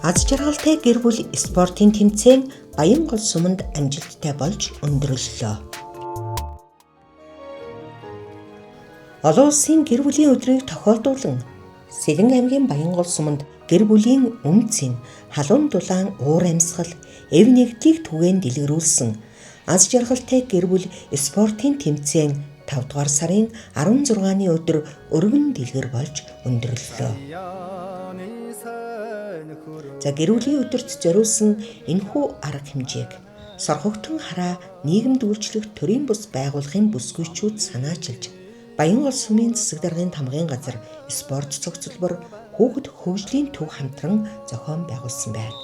Аз жаргалтай гэр бүл спортын тэмцээн Баянгол суманд амжилттай болж өндөрлөлөө. Олон улсын гэр бүлийн өдрийг тохиолдуулан Сэлэн аймгийн Баянгол суманд гэр бүлийн үнцэн, халуун дулаан уур амьсгал, эв нэгдлийг түгээн дэлгэрүүлсэн аз жаргалтай гэр бүл спортын тэмцээн 5 дугаар сарын 16-ны өдөр өргөн дэлгэр болж өндөрлөлөө. За гэр бүлийн өдөрт зориулсан энэхүү арга хэмжээг Сорхогтон хараа нийгэмд үйлчлэх төрийн бус байгууллагын бүсгүйчүүд санаачилж Баянгол сумын засаг даргын тамгын газар спорт цогцлбор хүүхэд хөгжлийн төв хамтран зохион байгуулсан байна.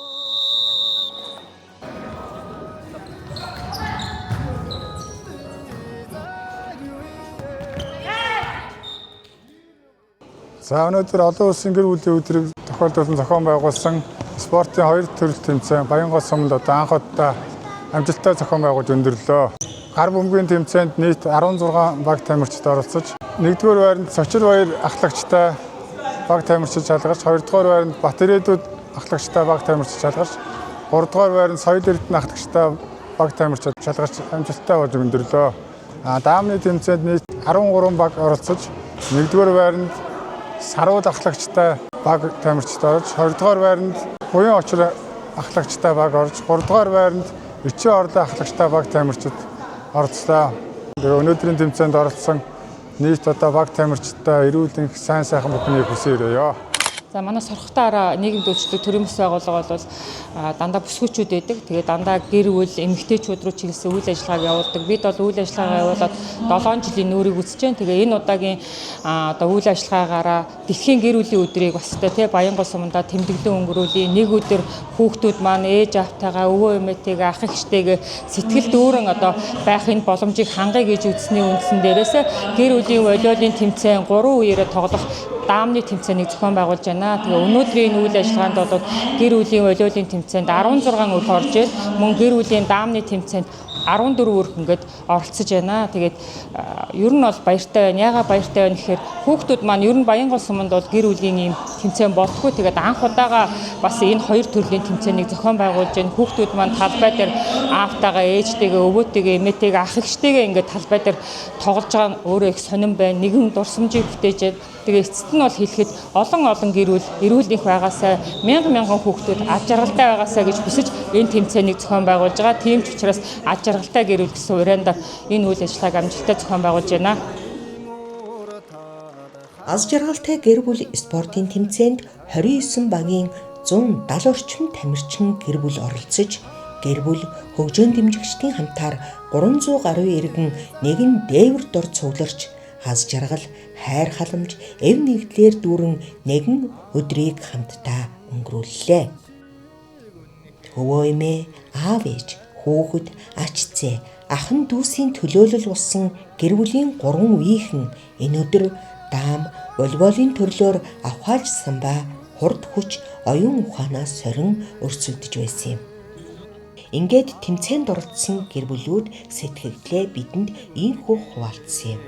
За өнөөдөр олон улсын гэр бүлийн өдрийг тохиолдуулан зохион байгуулсан спортын 2 төрөл тэмцээн Баянгол суманд анх удаа амжилттай зохион байгуулж өндөрлөө. Гар бөмбөгийн тэмцээнд нийт 16 баг тамирчид оролцож, 1-р байранд Сочир баяр ахлагчтай баг тамирчид шалгарч, 2-р байранд Батэрэдүүд ахлагчтай баг тамирчид шалгарч, 3-р байранд Соёл Эрдэнэ ахлагчтай баг тамирчид шалгарч амжилттай болж өндөрлөө. Даамны тэмцээнд нийт 13 баг оролцож, 1-р байранд Сарууд ахлагчтай баг тамирчид орж, 2-р байранд Буян очир ахлагчтай баг орж, 3-р байранд Өчөө орлоо ахлагчтай баг тамирчид оролцлоо. Өнөөдрийн тэмцээнд оролцсон нийт одоо баг тамирчидтай эрүүл сайн сайхан бүхнийг хүсээрээ. За манай Сорхогтоор нийгэмд үйлчлэх төрийн бус байгууллага бол дандаа бүсгүйчүүд байдаг. Тэгээд дандаа гэр бүл эмэгтэйчүүд рүү чиглэсэн үйл ажиллагааг явуулдаг. Бид бол үйл ажиллагаа явуулаад 7 жилийн нүрийг үзэж байна. Тэгээ энэ удаагийн одоо үйл ажиллагаагаараа дэлхийн гэр бүлийн өдрийг бас тэ Баянгол суманда тэмдэглэн өнгөрүүлээ. Нэг өдөр хүүхдүүд маань ээж автайгаа, өвөө эмээтэйгээ, ах эгчтэйгээ сэтгэл дүүрэн одоо байх энэ боломжийг хангая гэж үзсний үндсэн дээрээс гэр бүлийн волейболын тэмцээн 3 үеэрээ тоглох даамны тэмцээнийг зохион байгуулж байна. Тэгээ өнөөдрийн үйл ажиллагаанд бол гэр бүлийн волейболын тэмцээнд 16 өрх орж ийн, мөн гэр бүлийн даамны тэмцээнд 14 өрх ингээд оролцож байна. Тэгээд ер нь бол баяртай байна. Яагаад баяртай байна гэхээр хүүхдүүд маань ер нь Баянгол суманд бол гэр бүлийн ийм тэмцээн болтгүй. Тэгээд анх удаага бас энэ 2 төрлийн тэмцээнийг зохион байгуулж байна. Хүүхдүүд маань талбай дээр аавтайгаа, ээжтэйгээ, өвөөтэйгээ, эмээтэйгээ, ах эгчтэйгээ ингээд талбай дээр тоглож байгаа нь өөрөө их сонирн байна. Нэгэн дурсамжийг бүтээж байна. Тэгээ эцэст нь бол хэлэхэд олон гэр бүл эрүүл их байгаасаа мянган хүүхдүүд аз жаргалтай байгаасаа гэж хүсэж энэ тэмцээнийг зохион байгуулж байгаа. Тийм ч учраас аз жаргалтай гэр бүл гэсэн урианда энэ үйл ажиллагааг амжилттай зохион байгуулж байна. Аз жаргалтай гэр бүл спортын тэмцээнд 29 багийн 170 орчим тамирчин гэр бүл оролцож, гэр бүл хөгжөөн дэмжигчдийн хамтаар 300 гаруй иргэн нэгэн дээвэр дор цугларч аз жаргал, хайр халамж, эв нэгдлэр дүүрэн нэгэн өдрийг хамтдаа өнгөрүүллээ. Өвөө эмээ, аав ээж, хүүхэд, ач зээ, ахын дүүсийн төлөөлөл болсон гэр бүлийн 3 үеийнхэн энэ өдөр даам, волейболын төрлөөр авхааж самбаа, хурд хүч, оюун ухаанаас сорин өрсөлдөж байсан юм. Ингээд тэмцээнд оролцсон гэр бүлүүд сэтгэгдлээ бидэнд ийхүү хуваалцсан юм.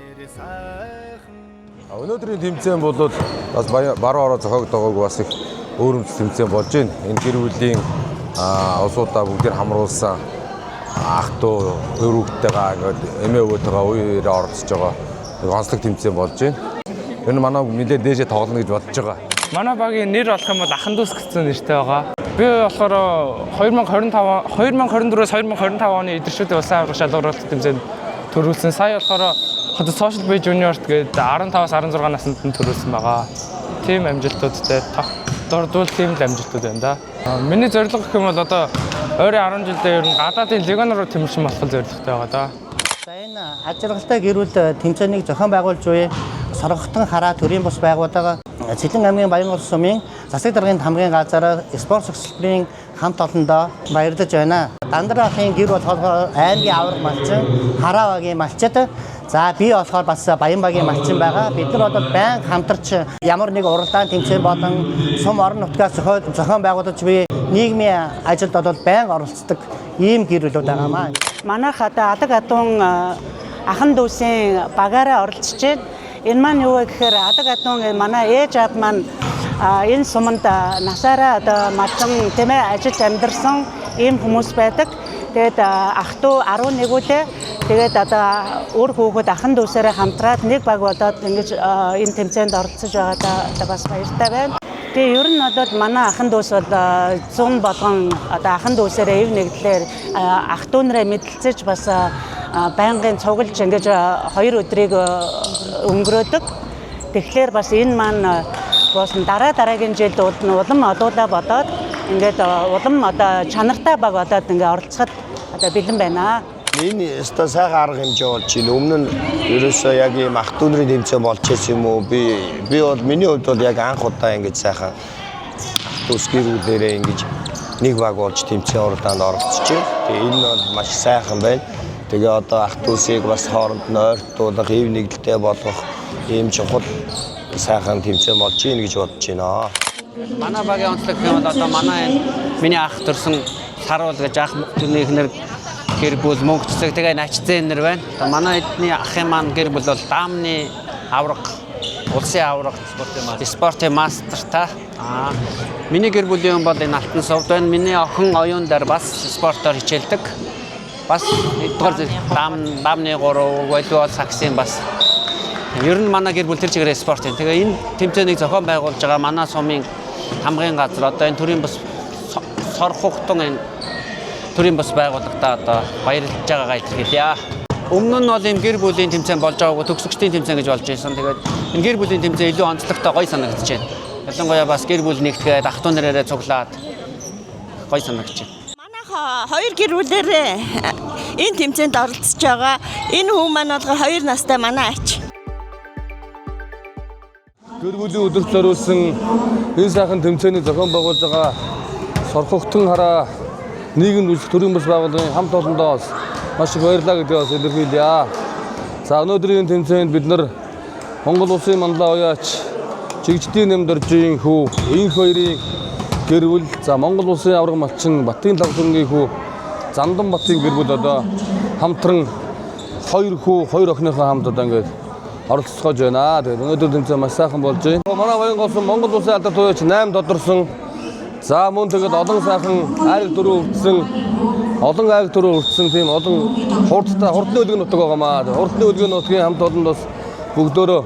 Өнөөдрийн тэмцээн бол бас баруун ороо зохиогдоог бас их өөрөмж тэмцээн болж байна. Энэ гэр бүлийн улсуудаа бүгдээр хамруулсан ах トゥ өрөвдтэйгээ ингээд эмээ өвөөтэйгээ үеэрээ оролцож байгаа онцлог тэмцээн болж байна. Энэ манай нэлээд дээшээ тоглоно гэж бодож байгаа. Манай багийн нэр болох юм бол Ахан дүүс гэсэн нэртэй байгаа. Би болохоор 2024-өөс 2025 оны эдгэрчүүдийн улсын аварга шалгуурлалт тэмцээнд төрүүлсэн. Сая болохоор хадад Social Bay Junior гээд 15-аас 16 наснд нь төрүүлсэн байгаа. Тим амжилтуудтай дурдвал тийм л амжилтууд байна да. Миний зорилго гэх юм бол одоо ойрын 10 жилдээ ер нь гадаадын легион руу тэмэрсэн болох зорилготой байгаа да. За энэ аз жаргалтай гэр бүл тэмцээнийг зохион байгуулж буй Сорхогтон хараа төрийн бус байгууллага, Сэлэн аймгийн Баянгол сумын засаг даргын тамгын газар спорт цогцлборын хамт олондоо баярлаж байна. Дандрахын гэр бол аймгийн аварга малчин, хараа багийн малчид, за би болохоор бас Баян багийн малчин байгаа. Бид нар одоо байнга хамтарч ямар нэг уралдаан тэмцээн болон сум орон нутгаас зохион байгуулж буй нийгмийн ажилд бол байнга оролцдог ийм гэр бүлүүд байгаамаа. Манайх одоо Адаг Адуун Ахан дүүсийн багаараа оролцож байна. Энэ маань юу вэ гэхээр Адаг Адуун манай ээж аав маань энэ суманд насаараа одоо малчин тэмээ ажиж амьдарсан ийм хүмүүс байдаг. Тэгээд ах トゥ 11 үлээ. Тэгээд одоо өөр хүүхэд ахын дүүсээрээ хамтраад нэг баг болоод ингэж энэ тэмцээнд оролцож байгаадаа бас баяртай байна. Тэгээ ер нь одоо манай ахын дүүс бол 100 болгон одоо ахын дүүсээрээ ив нэгдлэр ах トゥ нараа мэдлцэж бас байнгын цуглаж ингэж 2 өдрийг өнгөрөөдөг. Тэгэхээр бас энэ маань бас дараагийн жилд улам олуулаа бодоод ингээд улам одоо чанартай баг болоод ингээд оролцоход одоо бэлэн байна. Энэ өстой сайхан арга хэмжээ болж байна. Өмнө нь ерөөсөө яг ийм ах トゥ нарын тэмцээн болж ирсэн юм уу? Би бол миний хувьд бол яг анх удаа ингэж сайхан ах トゥ гэрүүлээрээ ингэж нэг баг болж тэмцээн уралдаанд оролцож байна. Тэгээ энэ бол маш сайхан байна. Тэгээ одоо ах トゥ сыг бас хооронд нь ойртуулах, ив нэгдэлтэй болгох ийм чухал сайхан тэмцээн болж ийн гэж бодож байна. Манай багийн онцлог гэх юм бол одоо манай миний ах төрсөн Саруул гэж ах түүний эхнэр гэр бүл мөнгөцөг тэгээ начцэн нэр байна. Одоо манай эдний ахын маань гэр бүл бол даамны авраг, улсын авраг спортын мастертай. Миний гэр бүлийн бол энэ Алтан сувд байна. Миний охин оюун дээр бас спортоор хичээлдэг. Бас эдгээр даамны 3 волейбол саксын бас ер нь манай гэр бүл тэр чигээр спорт юм. Тэгээ энэ тэмцээнийг зохион байгуулж байгаа манай сумын хамгийн газар одоо энэ төрийн бас сорхухтун энэ төрийн бас байгууллагатаа одоо баярлаж байгаагаа илэрхийлье. Өмнө нь бол энэ гэр бүлийн тэмцээн болж байгаагүй төгсөгчдийн тэмцээн гэж болж байсан. Тэгээд энэ гэр бүлийн тэмцээн илүү онцлогтой гоё санагдаж байна. Ялангуяа бас гэр бүл нэгтгээд ах トゥ нараараа цуглаад гоё санагдаж байна. Манайх хоёр гэр бүлээрээ энэ тэмцээнд оролцож байгаа. Энэ хүн маань бол 2 настай манай ач. Гэр бүлийн өдөрт зориулсан энэ сайхан тэмцээний зохион байгуулж байгаа Сорхогтон хараа нийгэм үйлчлэх төрийн бас байгууллагын хамт олондоос маш их баярлалаа гэдгийг бас илэрхийлье. За өнөөдрийн тэмцээнд бид нар Монгол Улсын манлай уяач Чигждийн Нэмдоржийн хүү Инх хоёрын гэр бүл, за Монгол Улсын авраг малчин Батын Лавсангийн хүү Зандан Батын гэр бүл одоо хамтран 2 хүү 2 охиныхоо хамт одоо ингээд оролцож байна. Тэгээд өнөөдөр тэмцээн маш сайхан болж байна. Манай Баянгол Монгол Улсын алдар туяач 8 додорсон. За мөн тэгээд олон сайхан айраг дөрөв өртсөн, олон айраг дөрөв өртсөн тийм олон хурдны үлгэн нутаг байгаамаа. Хурдны үлгэн нутгийн хамт олонд бас бүгдөө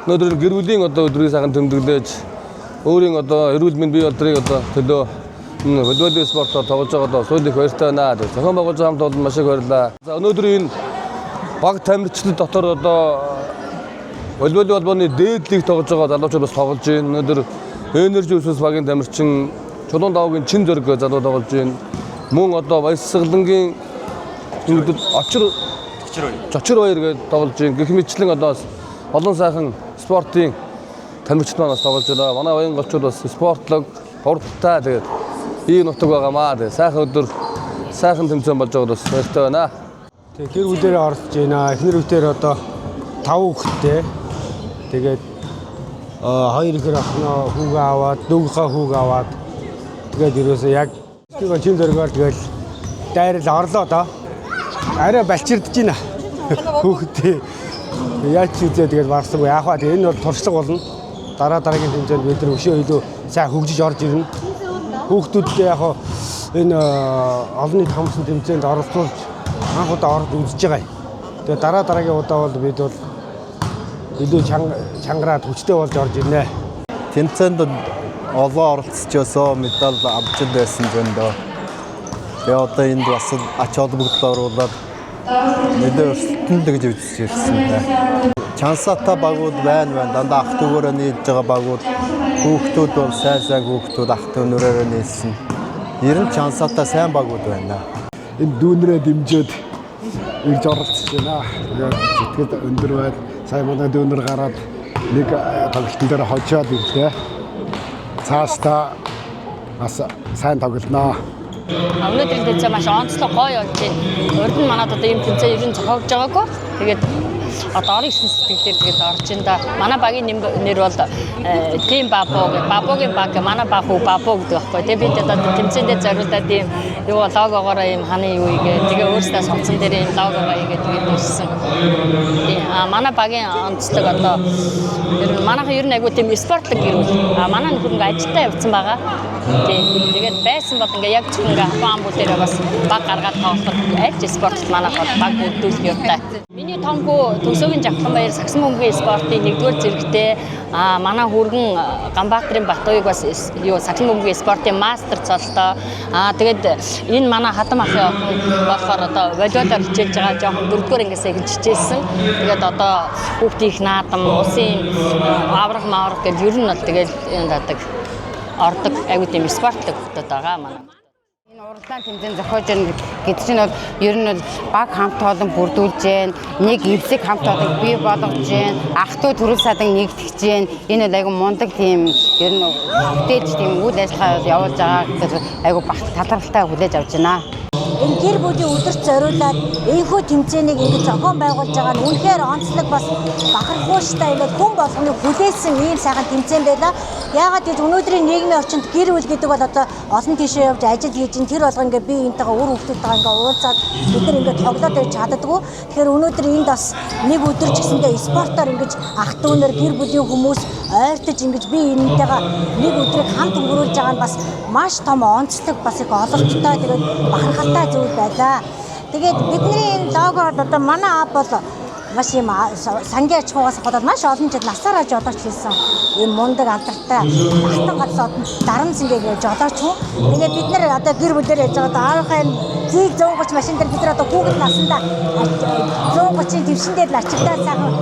өнөөдөр гэр бүлийн одоо өдрийг сайхан тэмдэглэж өөрийн одоо эрүүл мэндийн бие болдрыг одоо төлөө волейбол спортоор тоглож байгаад сүүл их баяртай байна. Зохион байгуулж хамт олон маш их баярлалаа. За өнөөдөр энэ баг тамирчид дотор одоо волейбол холбооны дээд лиг тоглож байгаа залуучууд бас тоглож байна. Өнөөдөр Energy Resource багийн тамирчин Чулуун давгийн чин зөрг залуу тоглож байна. Мөн одоо Баясгалангийн Чочор баяр гэж тоглож байна. Гэх мэтлэн одоо олон сайхан спортын тамирчид маань бас тоглож байна. Манай Баянголчууд бас спортлог, хурдтай тэгээд ийм нутаг байгаамаа. Тэгээд сайхан өдөр сайхан тэмцээн болж байгаад бас баяртай байна. Тэгээд гэр бүлээрээ оролцож байна. Эхнэр үтээр одоо 5 хүүхэдтэй. Тэгээд 2 ихэр охиноо хүүгээ аваад, дүүгийнхаа хүүгээ аваад тэгээд ерөөсөө яг чин зөргөөр тэгэл дайрал орлоо доо. Арай балчирдэж байна. Хүүхдээ яаж ч үзээ тэгээд барсангүй. Яг хаа энэ бол туршлага болно. Дараагийн тэмцээнд бид нар өшөө илүү сайн хөгжиж орж ирнэ. Хүүхдүүдтэй яг энэ олонний тамсан тэмцээнд оролцуулж анх удаа орж үзэж байгаа юм. Тэгээд дараагийн удаа бол бид бол илүү чангараад хүчтэй болж орж ирнэ. Тэмцээнд олон оролцож медаль авч байсан зөндөө. Тэгээ одоо энд бас ач холбогдол оруулаад нэлээд өрсөлдөнд гэж үзэж ирсэн байна. Чансаатай багууд байна. Дандаа ах トゥ гөрөө нийлж байгаа багууд, хүүхдүүд бол сайн хүүхдүүд ах トゥ нөрөөрөө нийлсэн. Ер нь чансаатай сайн багууд байна. Энэ дүүнрээ дэмжиж ирж оролцож байна. Тэгээд сэтгэл өндөр байл сайн манай дүүнэр гараад нэг тоглолтын дээр хожоод ирлээ. Цаастаа бас сайн тоглоно. Өнөөдрийн тэмцээн маш онцлог гоё болж байна. Урд нь манад одоо ийм тэмцээн ер нь зохиогдож байгаагүй. Тэгээд одоо орон гэсэн сэтгэлээр тэгээд орж ин да. Манай багийн нэр бол Team Бабо гэх Бабогийн баг манай баг хүү Бабо гэдэг байхгүй. Тэгээд бид одоо тэмцээндээ зориулаад ийм юу логогоор ийм ханы юу игээ тэгээ өөрсдөө сонцсон дээр ийм логогоо игээ тэгээд ирсэн. Манай багийн онцлог одоо манайхан ер нь айгуу тийм спортлог гэрүүл. Манай нөхөр ингээ ажилдаа явцсан байгаа. Тэгээд байсан бол ингээ яг зөвхөн ингээ хаан бүлээрээ бас баг гаргаад тоглоход аль ч спортод манайх баг бүрдүүлэх юмтай. Миний том хүү Төсөөгийн Жавхланбаяр сагсан бөмбөгийн спортын 1-р зэрэгтэй манай хүргэн Ганбаатарын Батуйг бас юу сагсан бөмбөгийн спортын мастер цолтой. Тэгээд энэ манай хатам ахын охин болохоор одоо волейболоор хичээлж байгаа жоохон 4-р ангиасаа эхэлж хичээсэн. Тэгээд одоо хүүхдийн наадам, усын аврах мааврах гэж ер нь бол тэгээд энэ ордог аюу тийм спортлог хөтөд байгаа манай. Уралдаан тэмцээн зохиож гэдэг чинь бол ер нь баг хамт олон бүрдүүлж гэн, нэг эвсэг хамт олон бий болгож гэн, ах トゥ төрөл садан нэгтгэж гэн. Энэ бол айгу мундаг тийм ер нь бүтээж тийм үйл ажиллагаа явуулж байгаа гэдэг айгу багт талархалтай хүлээж авч байна. Энэ гэр бүлийн өдөрт зориулаад энэхүү тэмцээнийг ингэж зохион байгуулж байгаа нь үнэхээр онцлог бас бахархууштай ингээд хүн болгоны хүлээсэн ийм сайхан тэмцээн байлаа. Яагаад гэж өнөөдрийн нийгмийн орчинд гэр бүл гэдэг бол одоо олон тийшээ явж ажил хийж ин тэр болго ингээд би энтэйгээ үр хөвгтөйтэйгээ ингээд уулзаад бид нар ингээд тоглоод байж чаддаггүй. Тэгэхээр өнөөдөр энд бас нэг өдөр ч гэсэндээ спортоор ингэж ах トゥ нэр гэр бүлийн хүмүүс ойртож ингэж би энэтэйгээ нэг өдрийг хамт өнгөрүүлж байгаа нь бас маш том онцлог бас их ололттой тэгээд бахархалтай зүйл байлаа. Тэгээд бидний энэ логод одоо манай аав бол маш юм сангийн аж ахуйгаас гадаад маш олон жил насаараа жолооч хийсэн. Ийм мундаг алдартай хатан галсаад дарам сэнгээ жолооч хүн. Тэгээд бид нэр одоо гэр бүлээр яж байгаа аавынхаа зийг 130 машин дээр бид нар одоо хүүхэд насандаа 130-ийн твшиндээ л ачигдаад сайхан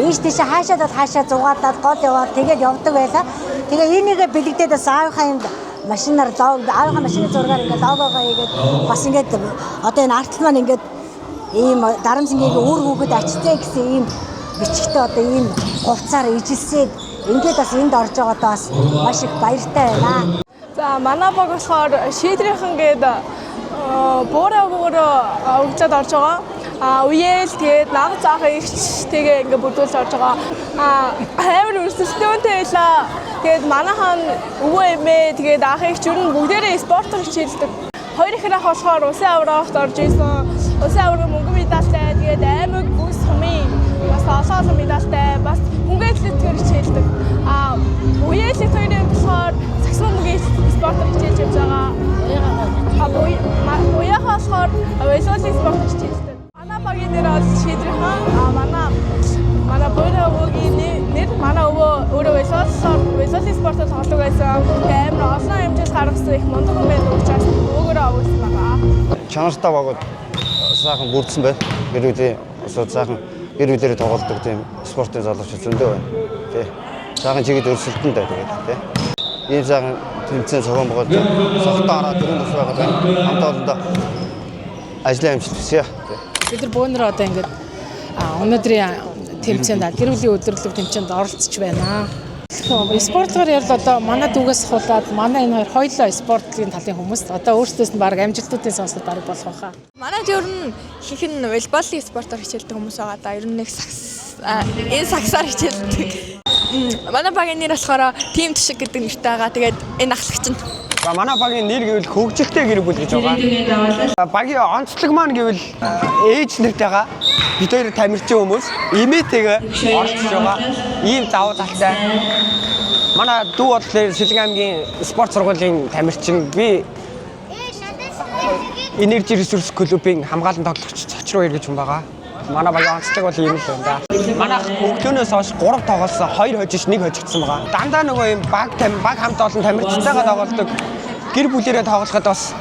ийш тийш хаашаа зугаалаад гол яваад тэгээд явдаг байлаа. Тэгээ энийгээ бэлэгдээд бас аавынхаа юм машинаар аавынхаа машины зургаар ингээд логогоо хийгээд бас ингээд одоо энэ арт маань ингээд ийм дарам сэнгийг өөр хүүхэд ачтээ гэсэн ийм бичгтээ одоо ийм хувцаар ижилсээд ингээд бас энд орж байгаадаа бас маш их баяртай байна. За манай баг болохоор шийдрийнхэн гээд буураагаараа өгчөөд орж байгаа. Үеэл тэгээд наг заахын ихч тэгээ ингээд бүрдүүлж орж байгаа. Амар өрсөлдөөнтэй байлаа. Тэгээд манайхан өвөө эмээ тэгээд ах ихч ер нь бүгдээрээ спортоор хичээлдэг. Хоёр их ах болохоор усын аврагт орж исэн. Усын авраг мөнгө медальтай тэгээд аймаг бүс сумын бас олон медальтай бас хүнгээтлэлтээр хичээлдэг. Үеэл их хоёрын болохоор сагсан бөмбөгийн спортоор хичээлж явж байгаа. Уяах болохоор волейболын спортоор хичээлдэг. Манай багийн нэр бол шийдрийнхэн манай буураагийн нэр манай өвөө өөрөө волейболын спортоор тоглож байсан. Амар олон хэмжээс гаргасан их мундаг хүн байдаг учраас өгөөрөө авуулсан байгаа. Чанартай багууд сайхан бүрдсэн байна. Гэр бүлийн сайхан гэр бүлээрээ тоглодог тийм спортын залуучууд зөндөө байна. Тий. Сайхан чигэд өрсөлдөнд байдаг тий. Ийм сайхан тэмцээн зохион байгуулж согтоо хараа дөрөв бас байгаа байна. Хамт олондоо ажлын амжилт хүсье. Бид нар бөөнөр одоо ингээд өнөөдрийн тэмцээнд гэр бүлийн өдөрлөг тэмцээнд оролцож байна. Спортоор ярил одоо манай дүүгээс хулаад манай энэ хоёулаа спортлын талын хүмүүс одоо өөрсдөөс нь баг амжилтуудын сонсоод баг болох байхаа. Манай ер нь их нь волейболын спортоор хичээлдэг хүмүүс байгаа да. Ер нь нэг энэ сагсаар хичээлдэг. Манай багийн нэр болохоор Team Тушиг гэдэг нэртэй байгаа. Тэгээд энэ ахлагч нь. Манай багийн нэр гэвэл хөгжилтэй гэр бүл гэж байгаа. Багийн онцлог маань гэвэл ээж нэртэйгээ бид хоёр тамирчин хүмүүс эмээтэйгээ оролцож байгаа. Ийм давуу талтай. Манай дүү бодлоор Сэлэн аймгийн спорт сургуулийн тамирчин, би Energy Resource клубын хамгаалан тоглогч Цочруу эргэж хүн байгаа. Манай багийн онцлог бол ийм л байна да. Манай өглөөнөөс хойш 3 тоглосон, 2 хожиж, 1 хожигдсан байгаа. Дандаа нөгөө ийм баг хамт олон тамирчтайгаа тоглодог. Гэр бүлээрээ тоглоход бас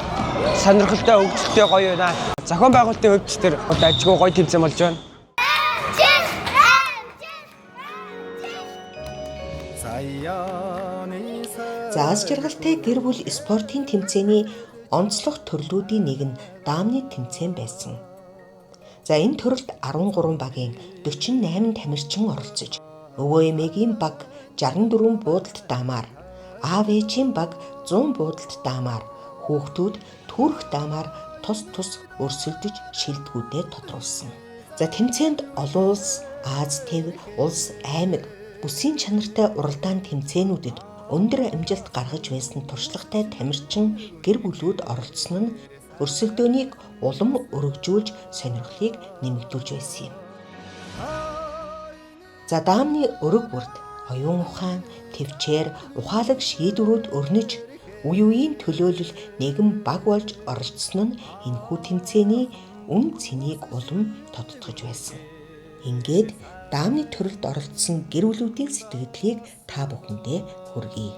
сонирхолтой, хөгжилтэй гоё байна. Зохион байгуулалтын хувьд ч тэр ажгүй гоё тэмцээн болж байна. За аз жаргалтай гэр бүл спортын тэмцээний онцлог төрлүүдийн нэг нь даамны тэмцээн байсан. За энэ төрөлд 13 багийн 48 тамирчин оролцож, өвөө эмээгийн баг 64 буудалд даамаар, аав ээжийн баг 100 буудалд даамаар, хүүхдүүд түүрх даамаар тус өрсөлдөж шилдэгүүдээ тодруулсан. За тэмцээнд олон улс Аз Тэв улс аймаг бүсийн чанартай уралдаан тэмцээнүүдэд өндөр амжилт гаргаж байсан туршлагатай тамирчин гэр бүлүүд оролцсон нь өрсөлдөөнийг улам өргөжүүлж сонирхлыг нэмэгдүүлж байсан юм. За даамны өрөг бүрд оюун ухаан, төвчээр, ухаалаг шийдвэрүүд өрнөж үе үеийн төлөөлөл нэгэн баг болж оролцсон нь энэхүү тэмцээний үн цэнийг улам тодтогч байсан. Ингээд даамны төрөлд оролцсон гэр бүлүүдийн сэтгэлдлийг та бүхэндээ хүргэе.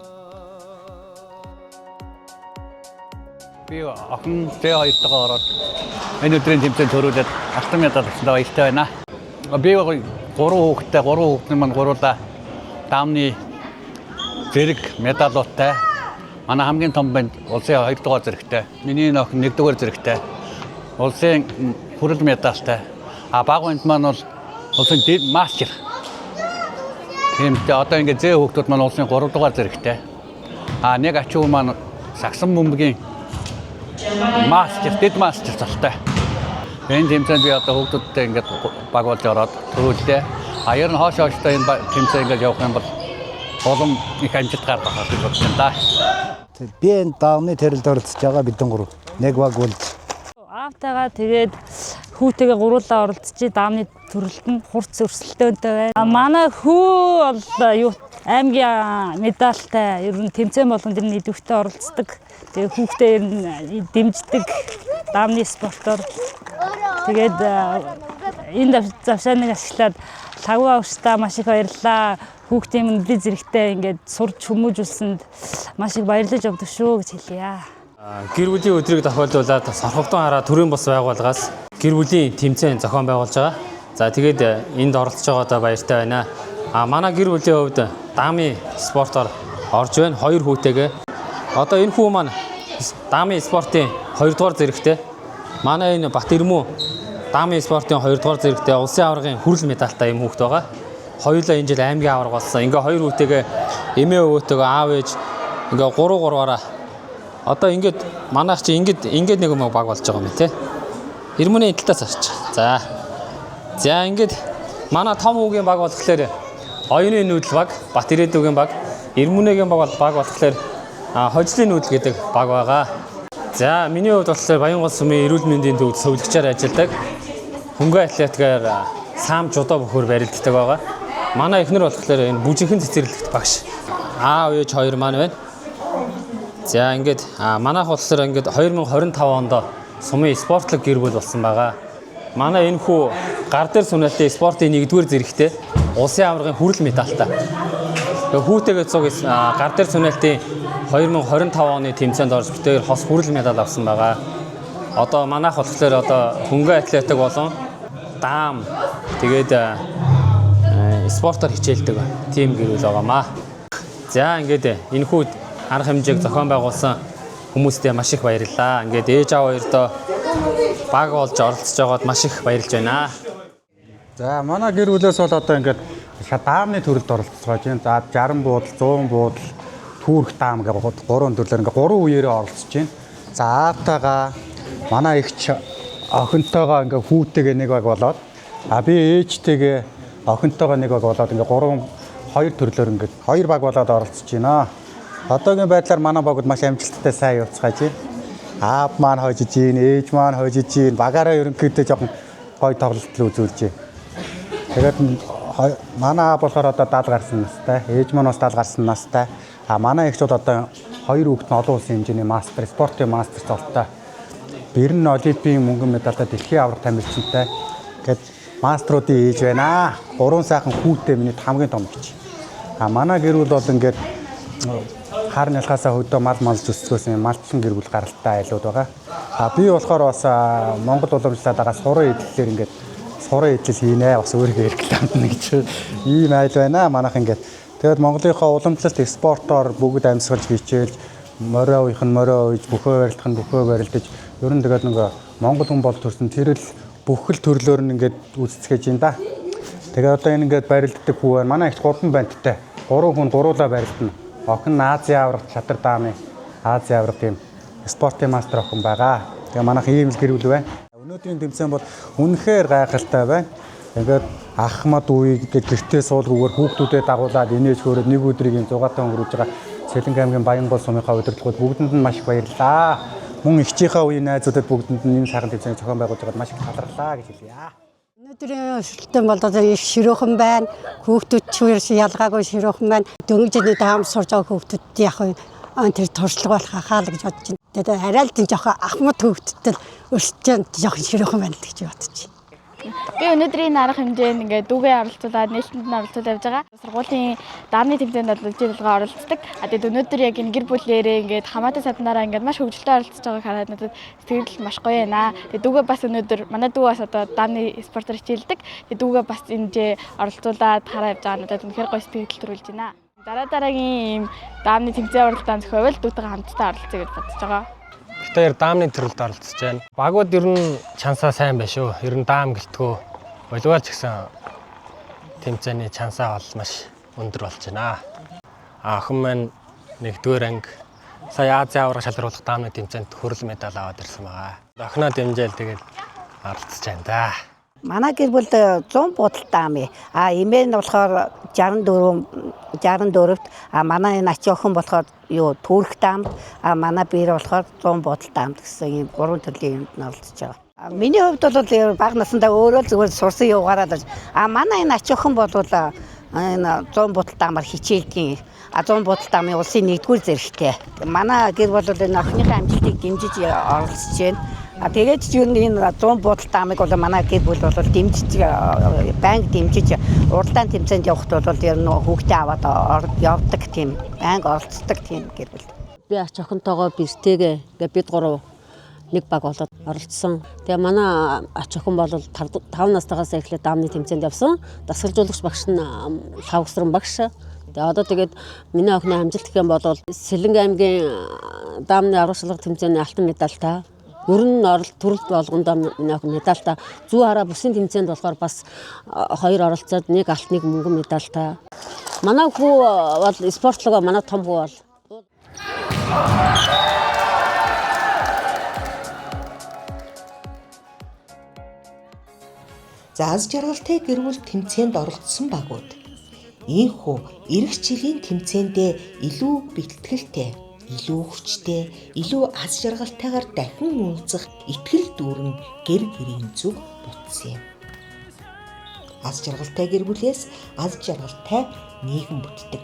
Би охин Т2-тойгоо ороод энэ өдрийн тэмцээнд төрүүлээд алтан медаль авсандаа баяртай байна. Би 3 хүүхэдтэй маань гуруула даамны зэрэг медалуудтай. Манай хамгийн том банд улсын 2 дугаар зэрэгтэй. Миний охин 1 дугаар зэрэгтэй. Улсын хүрэл медальтай. Баг банд маань бол улсын мастер. Тэмтэй одоо ингээд зээ хүүхдүүд маань улсын 3 дугаар зэрэгтэй. Нэг ачуу маань сагсан бөмбөгийн мастер, дэд мастер цалтай. Энэ тэмцээнд би одоо хүүхдүүдтэй ингээд баг болж ороод төрүүллээ. Ер нь хоош хооштой энэ тэмцээн ингээд явах юм бол улам их амжилт гаргах гэж бодож байна. Би энэ даамны төрөлд оролцож байгаа бидэн гурав. Нэг баг болж. Аавтайгаа тэгээд хүүтэйгээ гуруулаа оролцож даамны төрөлд нь хурц өрсөлдөөнтэй байна. Манай хүү бол аймгийн медальтай ер нь тэмцээн болгонд ер нь идэвхтэй оролцдог. Тэгээд хүүхдээ ер нь дэмждэг даамны спортоор. Тэгээд энэ завшааныг ашиглаад лагуу авчтаа маш их баярлалаа. Хүүхдийн мэдээ зэрэгтэй ингээд сурч хүмүүжүүлсэнд маш их баярлаж явдаг шүү гэж хэлье. Гэр бүлийн өдрийг тохиолдуулаад Сорховдон хараа төрийн бус байгууллагаас гэр бүлийн тэмцээн зохион байгуулж байгаа. За тэгээд энд оролцож байгаадаа баяртай байна. Манай гэр бүлийн хувьд даамын спортоор орж байна. 2 хүүтэйгээ. Одоо энэ хүү маань даамын спортын 2 дугаар зэрэгтэй. Манай энэ Бат Ирмүү даамын спортын 2 дугаар зэрэгтэй улсын аваргын хүрэл медальтай юм хүүхд байгаа. Хоёулаа энэ жил аймгийн аварга болсон. Ингээ 2 хүүтэйгээ эмээ өвөөтэйгээ аав ээж ингээ 3-3-аараа одоо ингээд манайх чи ингээд нэг юм баг болж байгаа юм тий. Ирмүний талаас авч. За ингээд манай том хүүгийн баг болохоор оюуны нүүдэл баг, Бат Ирээдүгийн баг, Ирмүнэгийн баг болохоор хожлын нүүдэл гэдэг баг байгаа. За миний хувьд болохоор Баянгол сумын эрүүл мэндийн төвд совилгчаар ажилладаг. Хөнгөн атлетикаар саам жудоо бөхөр барилддаг байгаа. Манай эхнэр болохоор энэ бүжинхэн цэцэрлэгт багш. Аав ээж 2 маань байна. За ингээд манайх болохоор ингээд 2025 онд сумын спортлог гэр бүл болсон байгаа. Манай энэ хүү гар дээр сүнэлтийн спортын 1-р зэрэгтэй улсын аваргын хүрэл медальтай. Хүүтэйгээ цуг гар дээр сүнэлтийн 2025 оны тэмцээнд орж бүтээгэр хос хүрэл медаль авсан байгаа. Одоо манайх болохоор одоо хөнгөн атлетик болон даам тэгээд спортоор хичээлдэг тим гэр бүл байгаамаа. За ингээд энэ хүүд арга хэмжээг зохион байгуулсан хүмүүстээ маш их баярлалаа. Ингээд ээж аав хоёртоо баг болж оролцож байгаад маш их баярлж байна. За манай гэр бүлээс бол одоо ингээд даамны төрөлд оролцож байна. За 60 буудал, 100 буудал, түүрх даам гэх 3 төрлөөр ингээд 3 үеэрээ оролцож байна. За аавтайгаа манай ихч охинтойгоо ингээд хүүтэйгээ нэг баг болоод би ээжтэйгээ охинтойгоо нэг баг болоод ингээд 2 төрлөөр ингээд 2 баг болоод оролцож байна. Одоогийн байдлаар манай багууд маш амжилттай сайн явцгааж байна. Аав маань хожиж гин, ээж маань хожиж гин, багаараа ерөнхийдөө жоохон гой тоглолт үзүүлж байна. Тэгээд манай аав болохоор одоо 70 гарсан настай, ээж маань бас 70 гарсан настай. Манай эгч бол одоо 2 хүүхэд нь олон улсын хэмжээний мастер, спортын мастер цолтой. Бэрн олимпийн мөнгөн медальтай дэлхийн аварга тамирчинтай. Гэт мастеруудын ээж байна. 3 сайхан хүүтэй миний хамгийн том эгч. Манай гэр бүл бол ингээд хар нялхаасаа хөдөө мал зүсгөөсөн малчин гэр бүл гаралтай айлууд байгаа. Би болохоор бас Монгол уламжлалт байгаа суран эдлэлээр ингээд суран эдлэл хийнэ. Бас өөрийгөө рекламдна гэж ийм айл байна. Манайх ингээд тэгээд Монголынхоо уламжлалт спортоор бүгд амьсгалж хичээлж морио уух нь морио ууж, бөхөө барилдах нь бөхөө барилдаж ер нь тэгээд нөгөө Монгол хүн бол төрсөн тэрэл бүхэл төрлөөр нь ингээд үүсцгээж юм да. Тэгээд одоо энэ ингээд барилддаг хүү байна. Манай их 3 банттай. 3 хүн гуруулаа барилдана. Охин Азийн аварга шатар даамын Азийн аварга тийм спортын мастер охин байгаа. Тэгээ манайх ийм л гэр бүл байна. Өнөөдрийн тэмцээн бол үнэхээр гайхалтай байна. ингээд ах мад үеийг гэртээ суулгуугаар хүүхдүүдэд дагуулад инээж хөөрөд нэг өдрийг юм 6 таа өнгөрүүлж байгаа Сэлэнг аймгийн Баянгол сумынхаа удирдлагууд бүгдэнд нь маш их баярлалаа. Мөн ихчийнхээ үеийн найзуудад бүгдэнд нь энэ сайхан тэмцээний зохион байгуулж байгаад маш их таларлаа гэж хэлье. Өнөөдрийн өсөлтөн болоод ширүүхэн байна. Хүүхдүүд ч ялгаагүй ширүүхэн байна. Дөнгөж даам сурж байгаа хүүхдүүд яг тэр туршлага болох ахаал гэж бодож байна. Тэгээд арай л жоохон ахмад хүүхдтэй өсөж жоохон ширүүхэн байна гэж бодож байна. Би өнөөдрийн арга хэмжээнд ингээд дүүгээ оролцуулаад нээлттэнд нь оролцуулж явж байгаа. Сургуулийн даамны тэмцээнд боловсруулалтаа оролцдог. Тэгээд өнөөдөр яг энэ гэр бүлээрээ ингээд хамаатай саднараа ингээд маш хөвгөлтэй оролцож байгааг хараад надад сэтгэл маш гоё байна. Тэгээд дүүгээ бас өнөөдөр манай дүү бас одоо даамны спортоор хичээлдэг. Тэгээд дүүгээ бас энэ оролцуулаад хараа явж байгаа надад үнэхээр гоё сэтгэл төрүүлж байна. Дараагийн ийм даамны тэмцээн уралдаанд зохиовол дүүтэйгээ хамтдаа оролцъё гэж бодож байгаа. Тэр даамны төрөлд оролцож байна. Багууд ер нь чансаа сайн байна шүү. Ер нь даам гэлтгөө волейбол ч гэсэн тэмцээний чансаа бол маш өндөр болж байна. Охин маань 1-р анги сая Азийн аварга шалгаруулах даамны тэмцээнд хөрөл медаль аваад ирсэн байгаа. Охиноо дэмжээл тэгээд оролцож байна да. Манай гэр бүл 100 буудал даам. Эмээ нь болохоор 64-т манай энэ ачи охин болохоор Түрк даамд манай биер болохоор 100 буудал даамд гэсэн ийм 3 төрлийн юмд нь оролцож байгаа. Миний хувьд бол бага насндаа өөрөө зүгээр сурсан явгаараа манай энэ ачи охин бол энэ 100 буудал даамаар хичээлдэг. 100 буудал даамын улсын 1-р зэрэгтэй. Манай гэр бол энэ охиныхаа амжилтыг дэмжиж оролцож байна. Тэгээд ч юу энэ 100 буудал даамыг бол манай гэр бүл бол дэмжиж банк дэмжиж уралдаан тэмцээнд явахд бол ер нь хүүхдээ аваад явдаг тийм банк оролцдог тийм гэр бүл. Би ач охинтойгоо бэртэйгээ ингээд бид гурав нэг баг болоод оролцсон. Тэгээ манай ач охин бол 5 настайгаас эхлээд даамны тэмцээнд явсан. Дасгалжуулагч багш нь Лавгсран багш. Тэгээ одоо тэгээд миний охины амжилт гэх юм бол Сэлэнг аймгийн даамны аврах шалгах тэмцээний алтан медальтай. Ер нь төрөлд болгондоо миний охин медальтай. Зүү хараа бүсийн тэмцээнд болохоор бас 2 оролцоод нэг алт нэг мөнгөн медальтай. Манай хүү бол спортлогоо манай том хүү бол За аз жаргалтай гэр бүл тэмцээнд оролцсон багууд ийхүү эх жилийн тэмцээндээ илүү бэлтгэлтэй, илүү хүчтэй, илүү аз жаргалтайгаар дахин уулзах итгэл дүүрэн гэр гэрийн зүг бүтсэн юм. Аз жаргалтай гэр бүлээс аз жаргалтай нийгэм бүтдэг.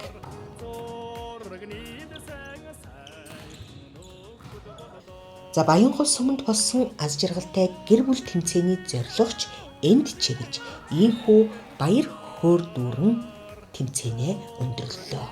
За Баянгол суманд болсон аз жаргалтай гэр бүл тэмцээний зорилгоч энд чиглэж ийхүү баяр хөөр дүүрэн тэмцээнээ өндөрлөө.